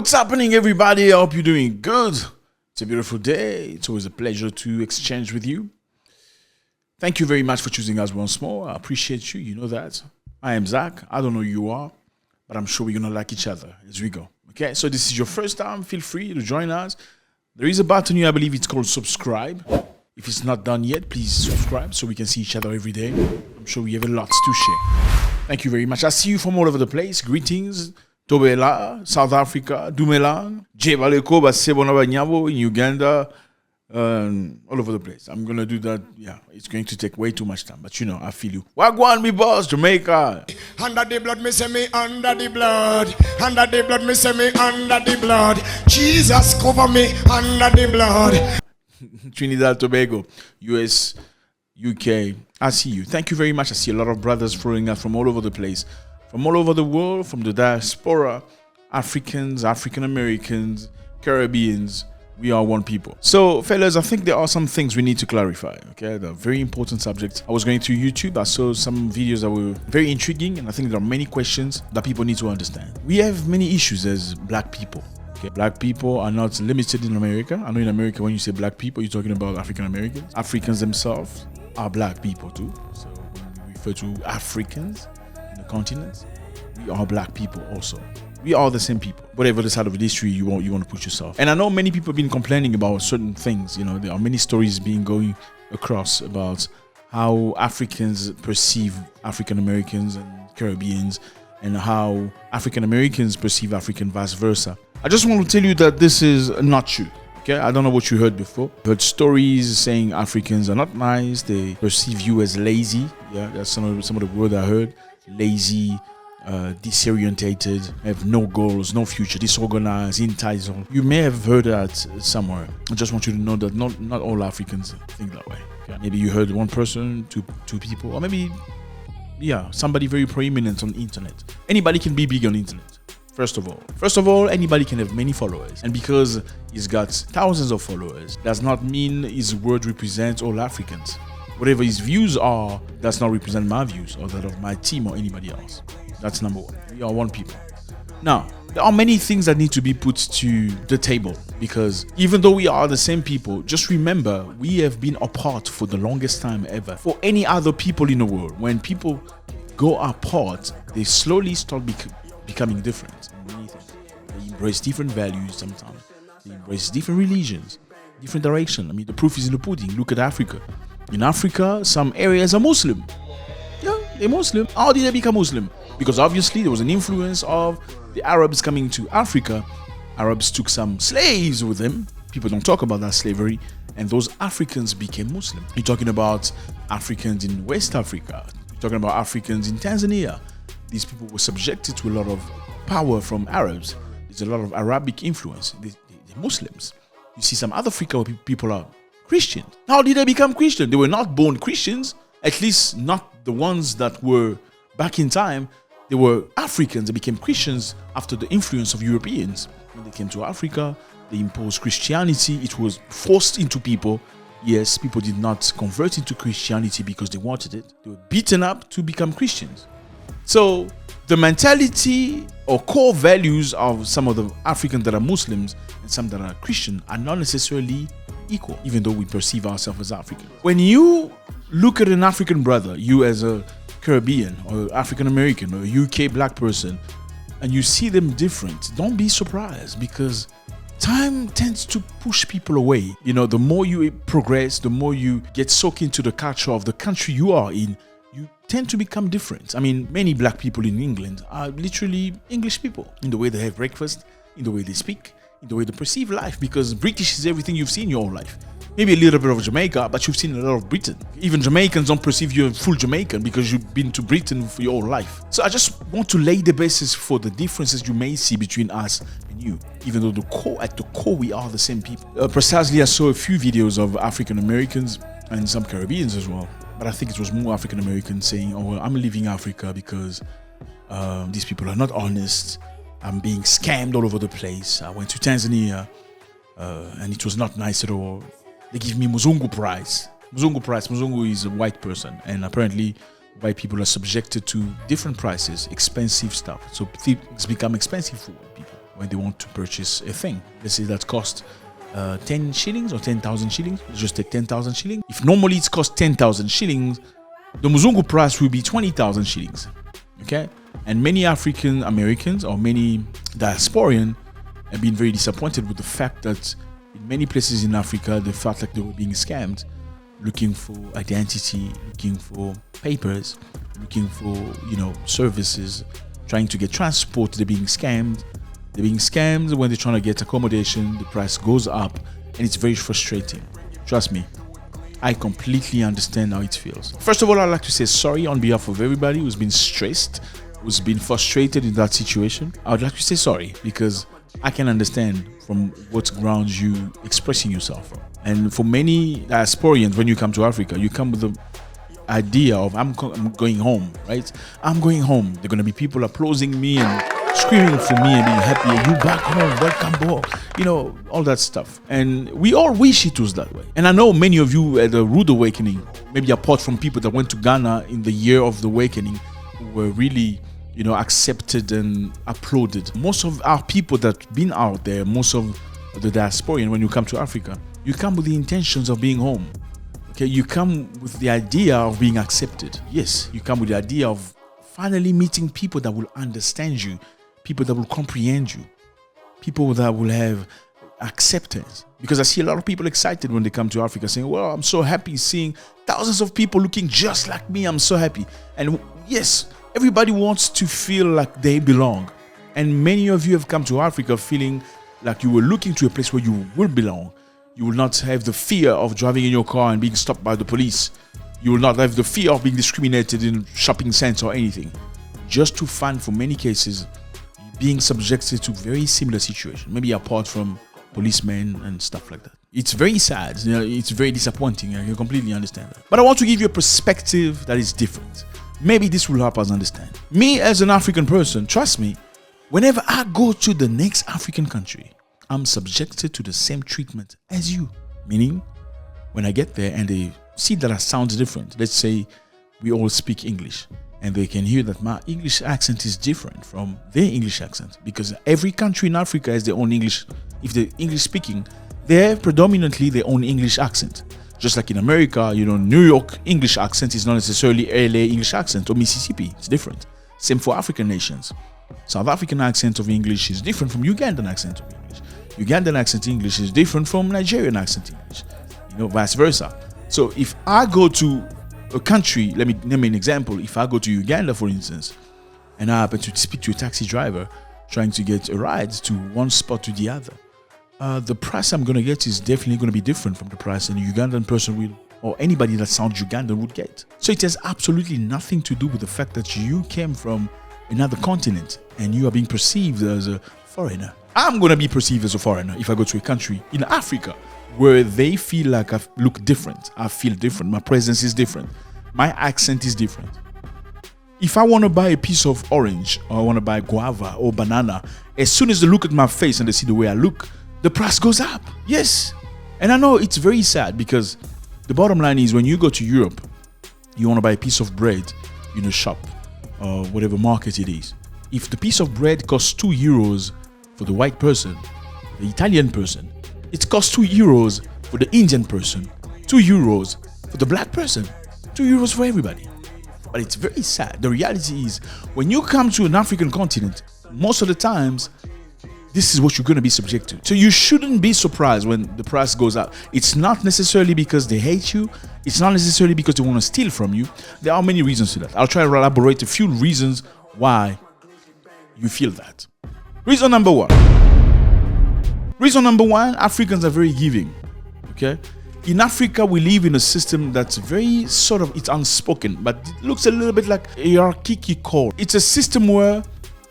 What's happening, everybody? I hope you're doing good. It's a beautiful day. It's always a pleasure to exchange with you. Thank you very much for choosing us once more. I appreciate you. You know that. I am Zack. I don't know who you are, but I'm sure we're going to like each other as we go. Okay, so this is your first time. Feel free to join us. There is a button here, I believe it's called subscribe. If it's not done yet, please subscribe so we can see each other every day. I'm sure we have a lot to share. Thank you very much. I see you from all over the place. Greetings. Tobela, South Africa, Dumelang, Jebaleko, Basebonaba Nyabo in Uganda, all over the place. I'm going to do that. Yeah, it's going to take way too much time, but you know, I feel you. Wagwan, me boss, Jamaica. Under the blood, me say me under the blood. Under the blood, me say me under the blood. Jesus cover me under the blood. Trinidad, Tobago, US, UK. I see you. Thank you very much. I see a lot of brothers following us from all over the place. From all over the world, from the diaspora, Africans, African Americans, Caribbeans, we are one people. So, fellas, I think there are some things we need to clarify, okay? They're very important subjects. I was going to YouTube, I saw some videos that were very intriguing, and I think there are many questions that people need to understand. We have many issues as black people. Okay? Black people are not limited in America. I know in America, when you say black people, you're talking about African Americans. Africans themselves are black people too. So, when we refer to Africans, continents, we are black people also. We are the same people. Whatever the side of the history you want to put yourself. And I know many people have been complaining about certain things. You know, there are many stories being going across about how Africans perceive African Americans and Caribbeans, and how African Americans perceive African vice versa. I just want to tell you that this is not true. Okay, I don't know what you heard before. Heard stories saying Africans are not nice. They perceive you as lazy. Yeah, that's some of the word I heard. Lazy, disorientated, have no goals, no future, disorganized, entitled. You may have heard that somewhere. I just want you to know that not all Africans think that way. Okay? Maybe you heard one person, two people, or maybe, yeah, somebody very prominent on the internet. Anybody can be big on the internet. First of all, anybody can have many followers. And because he's got thousands of followers, does not mean his word represents all Africans. Whatever his views are, does not represent my views or that of my team or anybody else. That's number one. We are one people. Now, there are many things that need to be put to the table, because even though we are the same people, just remember, we have been apart for the longest time ever. For any other people in the world, when people go apart, they slowly start becoming different in many things. They embrace different values sometimes. They embrace different religions, different direction. I mean, the proof is in the pudding. Look at Africa. In Africa, some areas are Muslim. Yeah, they're Muslim. How did they become Muslim? Because obviously there was an influence of the Arabs coming to Africa. Arabs took some slaves with them. People don't talk about that slavery. And those Africans became Muslim. You're talking about Africans in West Africa. You're talking about Africans in Tanzania. These people were subjected to a lot of power from Arabs. There's a lot of Arabic influence. They're Muslims. You see some other Africa where people are Christian. How did they become Christian? They were not born Christians, at least not the ones that were back in time. They were Africans. They became Christians after the influence of Europeans. When they came to Africa, they imposed Christianity. It was forced into people. Yes, people did not convert into Christianity because they wanted it. They were beaten up to become Christians. So the mentality or core values of some of the Africans that are Muslims and some that are Christian are not necessarily equal, even though we perceive ourselves as African. When you look at an African brother, you as a Caribbean or African American or a UK black person, and you see them different, don't be surprised, because time tends to push people away. You know, the more you progress, the more you get soaked into the culture of the country you are in, you tend to become different. I mean, many black people in England are literally English people in the way they have breakfast, in the way they speak, in the way they perceive life, because British is everything you've seen your whole life. Maybe a little bit of Jamaica, but you've seen a lot of Britain. Even Jamaicans don't perceive you as full Jamaican because you've been to Britain for your whole life. So I just want to lay the basis for the differences you may see between us and you, even though at the core we are the same people. Precisely, I saw a few videos of African Americans and some Caribbeans as well, but I think it was more African Americans saying, "Oh, well, I'm leaving Africa because these people are not honest. I'm being scammed all over the place. I went to Tanzania and it was not nice at all. They give me Muzungu price. Muzungu is a white person, and apparently white people are subjected to different prices, expensive stuff. So things become expensive for white people. when they want to purchase a thing. Let's say that cost 10 shillings or 10,000 shillings. Let's just take 10,000 shillings. If normally it's cost 10,000 shillings, the Muzungu price will be 20,000 shillings. Okay? And many African Americans or many diasporians have been very disappointed with the fact that in many places in Africa, they felt like they were being scammed, looking for identity, looking for papers, looking for, services, trying to get transport. They're being scammed. They're being scammed when they're trying to get accommodation. The price goes up and it's very frustrating. Trust me, I completely understand how it feels. First of all, I'd like to say sorry on behalf of everybody who's been stressed, who's been frustrated in that situation. I would like to say sorry because I can understand from what grounds you expressing yourself from. And for many diasporians, when you come to Africa, you come with the idea of I'm going home, right? I'm going home. There are going to be people applauding me and screaming for me and being happy. You back home, welcome home, all that stuff. And we all wish it was that way. And I know many of you at the rude awakening, maybe apart from people that went to Ghana in the year of the awakening, who were really accepted and applauded. Most of our people that been out there, most of the diasporian, when you come to Africa, you come with the intentions of being home. Okay, you come with the idea of being accepted. Yes, you come with the idea of finally meeting people that will understand you, people that will comprehend you, people that will have acceptance. Because I see a lot of people excited when they come to Africa saying, well, I'm so happy seeing thousands of people looking just like me. I'm so happy. And yes, everybody wants to feel like they belong. And many of you have come to Africa feeling like you were looking to a place where you will belong. You will not have the fear of driving in your car and being stopped by the police. You will not have the fear of being discriminated in shopping centers or anything. Just to find, for many cases, being subjected to very similar situations, maybe apart from policemen and stuff like that. It's very sad. It's very disappointing. I can completely understand that. But I want to give you a perspective that is different. Maybe this will help us understand. Me as an African person, trust me, whenever I go to the next African country, I'm subjected to the same treatment as you. Meaning, when I get there and they see that I sound different, let's say we all speak English, and they can hear that my English accent is different from their English accent, because every country in Africa has their own English. If they're English speaking, they have predominantly their own English accent. Just like in America, New York English accent is not necessarily LA English accent or Mississippi. It's different. Same for African nations. South African accent of English is different from Ugandan accent of English. Ugandan accent English is different from Nigerian accent English. Vice versa. So if I go to a country, let me name an example. If I go to Uganda, for instance, and I happen to speak to a taxi driver trying to get a ride to one spot to the other, the price I'm going to get is definitely going to be different from the price a Ugandan person will, or anybody that sounds Ugandan would get. So it has absolutely nothing to do with the fact that you came from another continent and you are being perceived as a foreigner. I'm going to be perceived as a foreigner if I go to a country in Africa where they feel like I look different. I feel different. My presence is different. My accent is different. If I want to buy a piece of orange or I want to buy guava or banana, as soon as they look at my face and they see the way I look, the price goes up. Yes. And I know it's very sad because the bottom line is when you go to Europe, you want to buy a piece of bread in a shop or whatever market it is. If the piece of bread costs 2 euros for the white person, the Italian person, it costs 2 euros for the Indian person, 2 euros for the black person, 2 euros for everybody. But it's very sad. The reality is when you come to an African continent, most of the times, this is what you're going to be subject to. So you shouldn't be surprised when the price goes up. It's not necessarily because they hate you. It's not necessarily because they want to steal from you. There are many reasons to that. I'll try to elaborate a few reasons why you feel that. Reason number one. Africans are very giving. Okay? In Africa, we live in a system that's very it's unspoken, but it looks a little bit like a hierarchical. It's a system where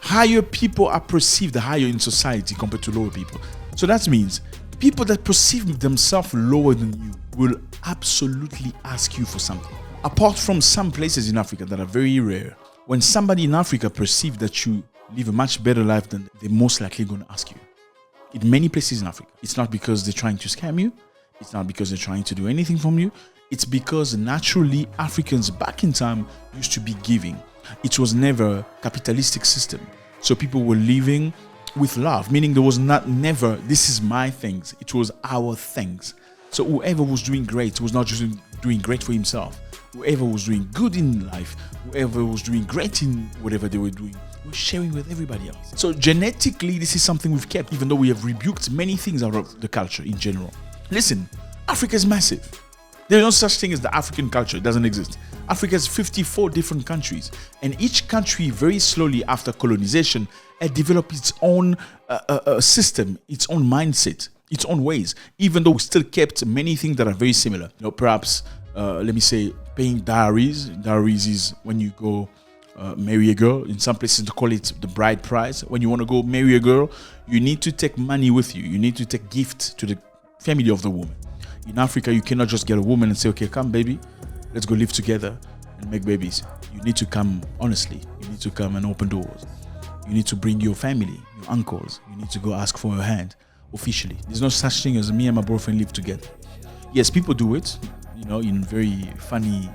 higher people are perceived higher in society compared to lower people. So that means people that perceive themselves lower than you will absolutely ask you for something. Apart from some places in Africa that are very rare, when somebody in Africa perceives that you live a much better life than they're most likely going to ask you. In many places in Africa, it's not because they're trying to scam you. It's not because they're trying to do anything from you. It's because naturally Africans back in time used to be giving. It was never a capitalistic system. So people were living with love, meaning there was never, this is my things. It was our things. So whoever was doing great was not just doing great for himself. Whoever was doing good in life, whoever was doing great in whatever they were doing, was sharing with everybody else. So genetically, this is something we've kept, even though we have rebuked many things out of the culture in general. Listen, Africa is massive. There's no such thing as the African culture. It doesn't exist. Africa has 54 different countries, and each country very slowly after colonization had developed its own system, its own mindset, its own ways, even though we still kept many things that are very similar. Perhaps, let me say, paying dowries. Dowries is when you go marry a girl. In some places they call it the bride price. When you want to go marry a girl, you need to take money with you. You need to take gift to the family of the woman. In Africa, you cannot just get a woman and say, okay, come baby, let's go live together and make babies. You need to come honestly. You need to come and open doors. You need to bring your family, your uncles. You need to go ask for her hand officially. There's no such thing as me and my boyfriend live together. Yes, people do it, in very funny,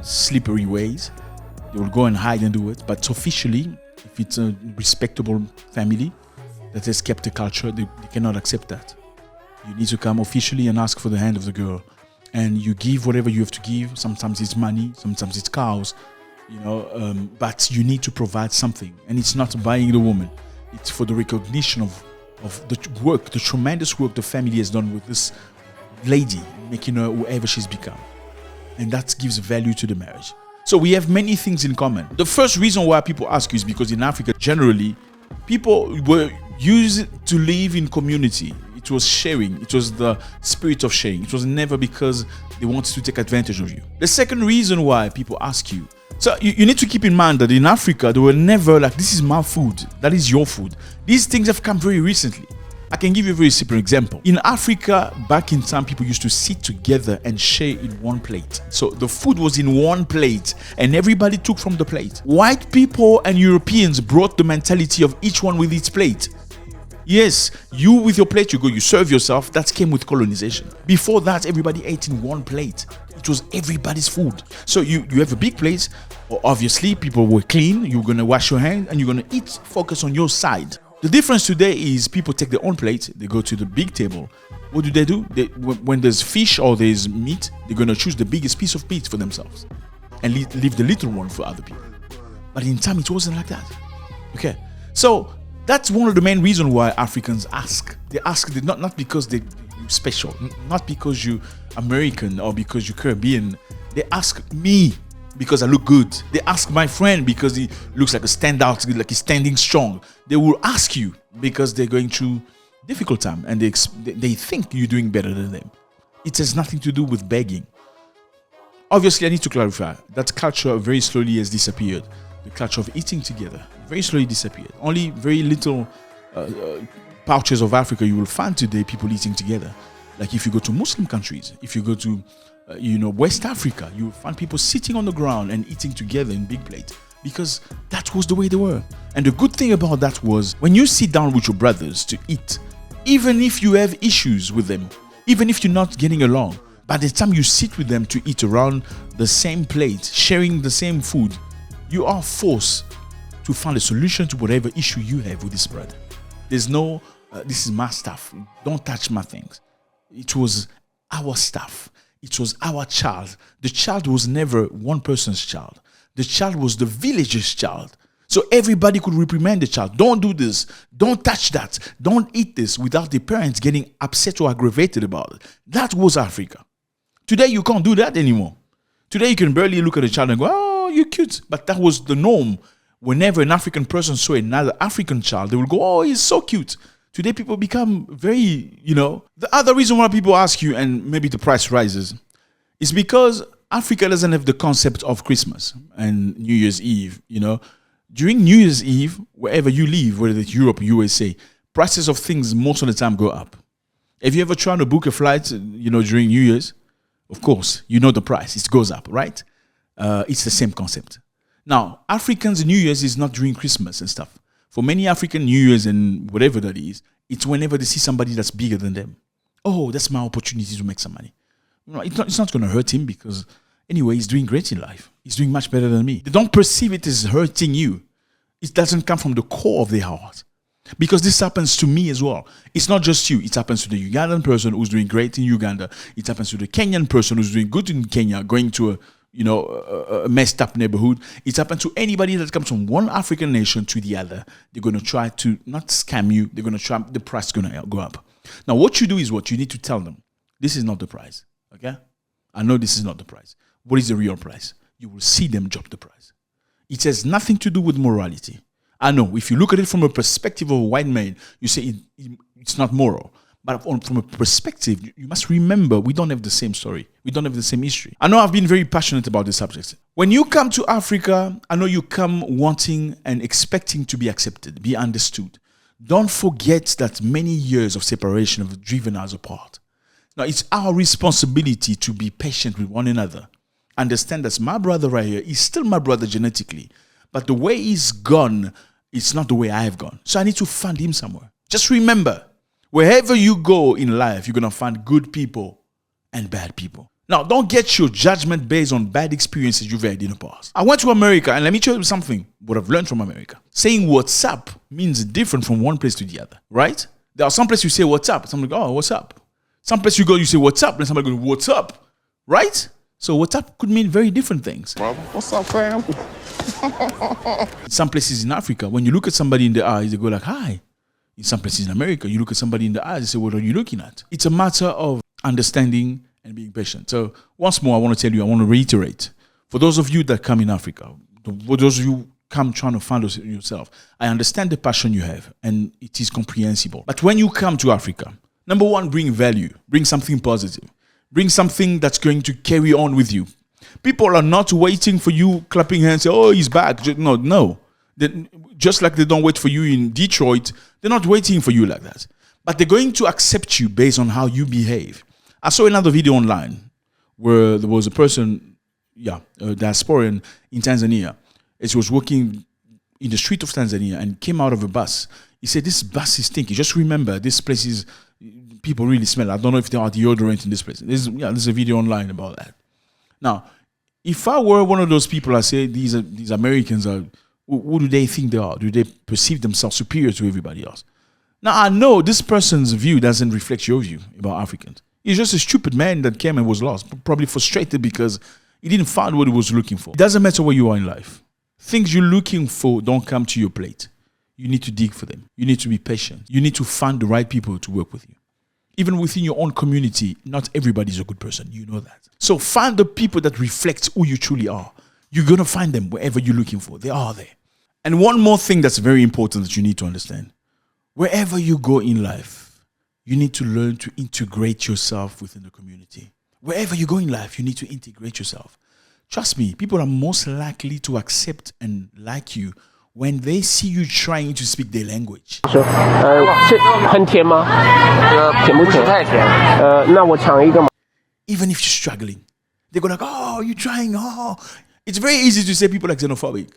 slippery ways. They will go and hide and do it. But officially, if it's a respectable family that has kept the culture, they cannot accept that. You need to come officially and ask for the hand of the girl. And you give whatever you have to give. Sometimes it's money, sometimes it's cows, but you need to provide something. And it's not buying the woman. It's for the recognition of the work, the tremendous work the family has done with this lady, making her whoever she's become. And that gives value to the marriage. So we have many things in common. The first reason why people ask you is because in Africa, generally, people were used to live in community. It was sharing. It was the spirit of sharing. It was never because they wanted to take advantage of you. The second reason why people ask you, so you need to keep in mind that in Africa, they were never like, this is my food, that is your food. These things have come very recently. I can give you a very simple example. In Africa, back in time, people used to sit together and share in one plate. So the food was in one plate and everybody took from the plate. White people and Europeans brought the mentality of each one with its plate. Yes, you with your plate, you serve yourself. That came with colonization. Before that, everybody ate in one plate. It was everybody's food. So you have a big plate. Obviously, people were clean. You're going to wash your hands and you're going to eat, focus on your side. The difference today is people take their own plate. They go to the big table. What do? When there's fish or there's meat, they're going to choose the biggest piece of meat for themselves and leave the little one for other people. But in time, it wasn't like that. Okay. So that's one of the main reasons why Africans ask. They ask not because you're special, not because you're American or because you're Caribbean. They ask me because I look good. They ask my friend because he looks like a standout, like he's standing strong. They will ask you because they're going through difficult time and they think you're doing better than them. It has nothing to do with begging. Obviously, I need to clarify that culture very slowly has disappeared. The culture of eating together very slowly disappeared. Only very little pouches of Africa you will find today people eating together. Like if you go to Muslim countries, if you go to West Africa, you will find people sitting on the ground and eating together in big plates because that was the way they were. And the good thing about that was when you sit down with your brothers to eat, even if you have issues with them, even if you're not getting along, by the time you sit with them to eat around the same plate, sharing the same food, you are forced to find a solution to whatever issue you have with this brother. There's no, this is my stuff. Don't touch my things. It was our stuff. It was our child. The child was never one person's child. The child was the village's child. So everybody could reprimand the child. Don't do this. Don't touch that. Don't eat this without the parents getting upset or aggravated about it. That was Africa. Today, you can't do that anymore. Today, you can barely look at a child and go, oh, you're cute. But that was the norm. Whenever an African person saw another African child, they would go, oh, he's so cute. Today, people become very, The other reason why people ask you, and maybe the price rises, is because Africa doesn't have the concept of Christmas and New Year's Eve, During New Year's Eve, wherever you live, whether it's Europe or USA, prices of things most of the time go up. Have you ever tried to book a flight, during New Year's? Of course, the price. It goes up, right? It's the same concept. Now, Africans' New Year's is not during Christmas and stuff. For many African New Year's and whatever that is, it's whenever they see somebody that's bigger than them. Oh, that's my opportunity to make some money. It's not going to hurt him because anyway, he's doing great in life. He's doing much better than me. They don't perceive it as hurting you. It doesn't come from the core of their heart. Because this happens to me as well. It's not just you. It happens to the Ugandan person who's doing great in Uganda. It happens to the Kenyan person who's doing good in Kenya, going to a messed up neighborhood. It happens to anybody that comes from one African nation to the other. They're going to try to not scam you. They're going to try, the price is going to go up. Now, what you do is what you need to tell them. This is not the price. Okay? I know this is not the price. What is the real price? You will see them drop the price. It has nothing to do with morality. I know, if you look at it from a perspective of a white man, you say it's not moral. But from a perspective, you must remember, we don't have the same story. We don't have the same history. I know I've been very passionate about this subject. When you come to Africa, I know you come wanting and expecting to be accepted, be understood. Don't forget that many years of separation have driven us apart. Now, it's our responsibility to be patient with one another. Understand that my brother right here is still my brother genetically. But the way he's gone, it's not the way I have gone. So I need to find him somewhere. Just remember, wherever you go in life, you're going to find good people and bad people. Now, don't get your judgment based on bad experiences you've had in the past. I went to America, and let me tell you something, what I've learned from America. Saying what's up means different from one place to the other, right? There are some places you say what's up. Somebody goes, oh, what's up? Some place you go, you say what's up, and somebody goes, what's up? Right? So what's up could mean very different things. What's up, fam? Some places in Africa, when you look at somebody in the eyes, they go like, hi. In some places in America, you look at somebody in the eyes and say, what are you looking at? It's a matter of understanding and being patient. So once more, I want to tell you, I want to reiterate. For those of you that come in Africa, for those of you come trying to find yourself, I understand the passion you have, and it is comprehensible. But when you come to Africa, number one, bring value. Bring something positive. Bring something that's going to carry on with you. People are not waiting for you clapping hands, say, oh, he's back. No. Just like they don't wait for you in Detroit, they're not waiting for you like that. But they're going to accept you based on how you behave. I saw another video online where there was a person, a diasporian in Tanzania. As he was walking in the street of Tanzania and came out of a bus. He said, this bus is stinky. Just remember, this place is, people really smell. I don't know if there are deodorant in this place. There's a video online about that. Now, if I were one of those people, I say these Americans are, who do they think they are? Do they perceive themselves superior to everybody else? Now, I know this person's view doesn't reflect your view about Africans. He's just a stupid man that came and was lost, probably frustrated because he didn't find what he was looking for. It doesn't matter where you are in life. Things you're looking for don't come to your plate. You need to dig for them. You need to be patient. You need to find the right people to work with you. Even within your own community, not everybody's a good person. You know that. So find the people that reflect who you truly are. You're going to find them wherever you're looking for. They are there. And one more thing that's very important that you need to understand. Wherever you go in life, you need to learn to integrate yourself within the community. Wherever you go in life, you need to integrate yourself. Trust me, people are most likely to accept and like you when they see you trying to speak their language. Even if you're struggling, they go like, oh, you're trying, oh. It's very easy to say people are xenophobic.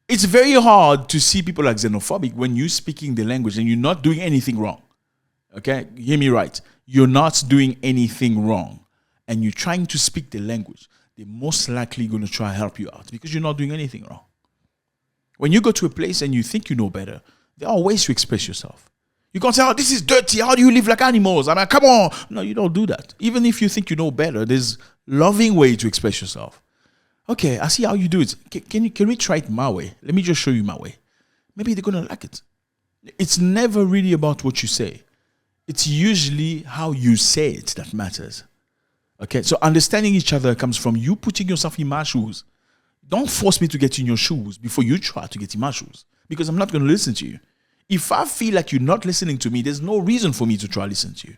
It's very hard to see people like xenophobic when you're speaking the language and you're not doing anything wrong. Okay? Hear me right. You're not doing anything wrong. And you're trying to speak the language. They're most likely going to try to help you out because you're not doing anything wrong. When you go to a place and you think you know better, there are ways to express yourself. You can't say, oh, this is dirty. How do you live like animals? I mean, come on. No, you don't do that. Even if you think you know better, there's loving way to express yourself. Okay, I see how you do it. Can we try it my way? Let me just show you my way. Maybe they're going to like it. It's never really about what you say. It's usually how you say it that matters. Okay, so understanding each other comes from you putting yourself in my shoes. Don't force me to get in your shoes before you try to get in my shoes, because I'm not going to listen to you. If I feel like you're not listening to me, there's no reason for me to try to listen to you.